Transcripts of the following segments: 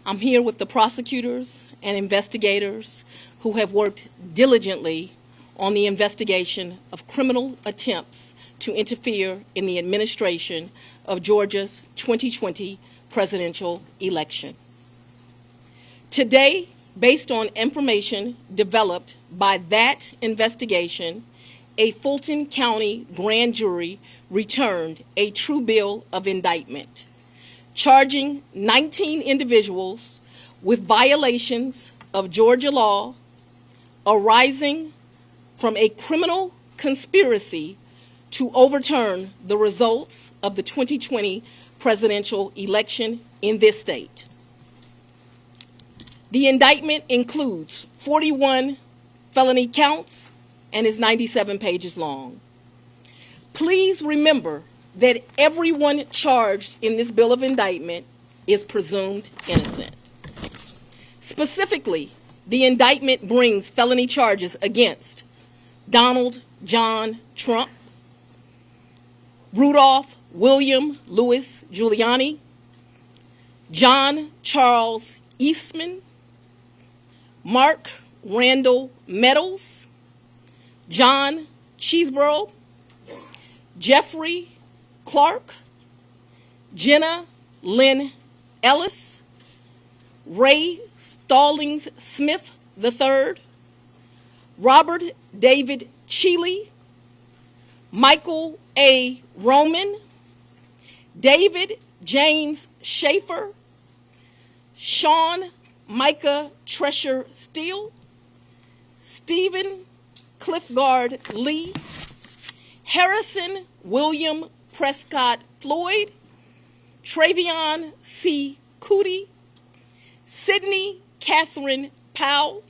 I'm here with the prosecutors and investigators who have worked diligently on the investigation of criminal attempts to interfere in the administration of Georgia's 2020 presidential election. Today, based on information developed by that investigation, a Fulton County grand jury returned a true bill of indictment, charging 19 individuals with violations of Georgia law arising from a criminal conspiracy to overturn the results of the 2020 presidential election in this state. The indictment includes 41 felony counts and is 97 pages long. Please remember that everyone charged in this bill of indictment is presumed innocent. Specifically, the indictment brings felony charges against Donald John Trump, Rudolph William Louis Giuliani, John Charles Eastman, Mark Randall Meadows, John Cheeseborough, Jeffrey Clark, Jenna Lynn Ellis, Ray Stallings Smith III, Robert David Cheeley, Michael A. Roman, David James Schaefer, Sean Micah Tresher Steele, Stephen Cliffgard Lee, Harrison William Prescott Floyd, Travion C. Cootie, Sydney Catherine Powell,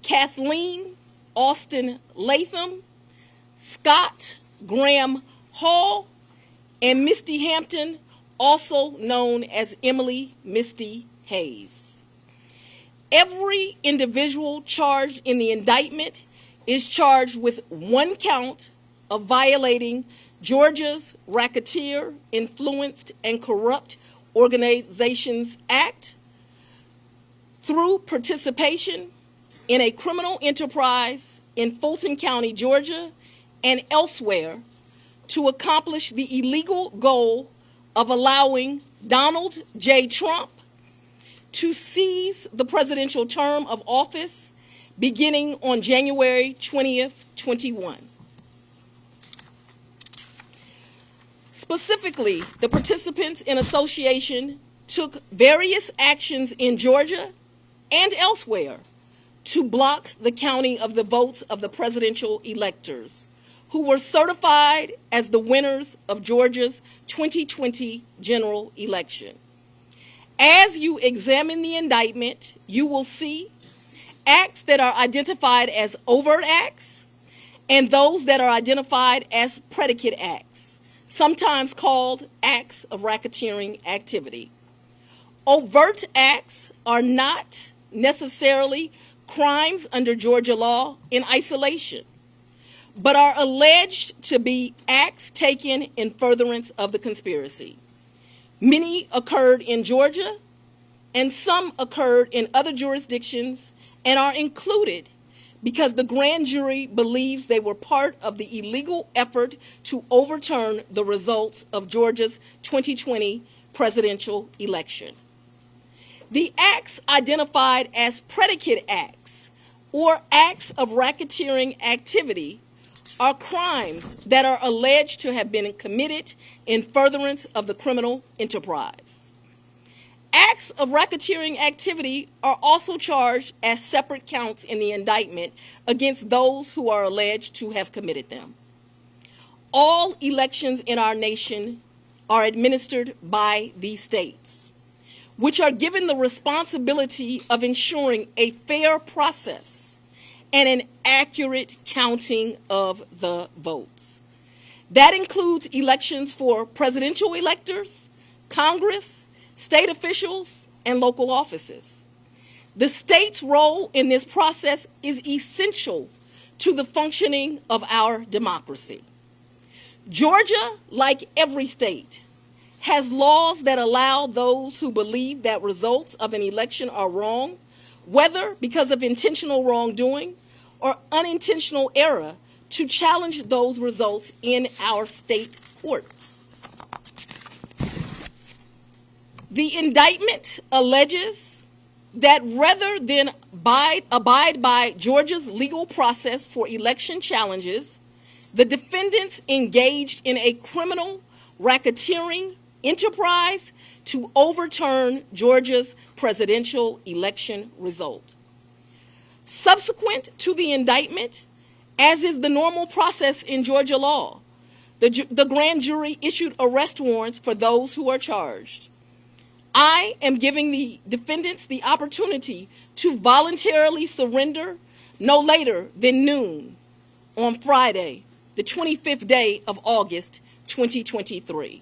Kathleen Austin Latham, Scott Graham Hall, and Misty Hampton, also known as Emily Misty Hayes. Every individual charged in the indictment is charged with one count of violating Georgia's Racketeer, Influenced, and Corrupt Organizations Act through participation in a criminal enterprise in Fulton County, Georgia, and elsewhere to accomplish the illegal goal of allowing Donald J. Trump to seize the presidential term of office beginning on January 20th, 21. Specifically, the participants in association took various actions in Georgia and elsewhere to block the counting of the votes of the presidential electors who were certified as the winners of Georgia's 2020 general election. As you examine the indictment, you will see acts that are identified as overt acts and those that are identified as predicate acts, sometimes called acts of racketeering activity. Overt acts are not necessarily crimes under Georgia law in isolation, but are alleged to be acts taken in furtherance of the conspiracy. Many occurred in Georgia, and some occurred in other jurisdictions and are included because the grand jury believes they were part of the illegal effort to overturn the results of Georgia's 2020 presidential election. The acts identified as predicate acts or acts of racketeering activity are crimes that are alleged to have been committed in furtherance of the criminal enterprise. Acts of racketeering activity are also charged as separate counts in the indictment against those who are alleged to have committed them. All elections in our nation are administered by these states, which are given the responsibility of ensuring a fair process and an accurate counting of the votes. That includes elections for presidential electors, Congress, state officials, and local offices. The state's role in this process is essential to the functioning of our democracy. Georgia, like every state, has laws that allow those who believe that results of an election are wrong, whether because of intentional wrongdoing or unintentional error, to challenge those results in our state courts. The indictment alleges that rather than abide by Georgia's legal process for election challenges, the defendants engaged in a criminal racketeering enterprise to overturn Georgia's presidential election result. Subsequent to the indictment, as is the normal process in Georgia law, the grand jury issued arrest warrants for those who are charged. I am giving the defendants the opportunity to voluntarily surrender no later than noon on Friday, the 25th day of August, 2023.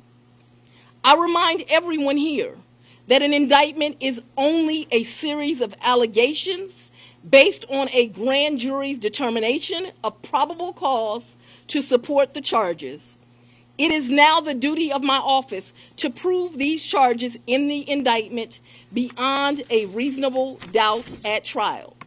I remind everyone here that an indictment is only a series of allegations based on a grand jury's determination of probable cause to support the charges. It is now the duty of my office to prove these charges in the indictment beyond a reasonable doubt at trial.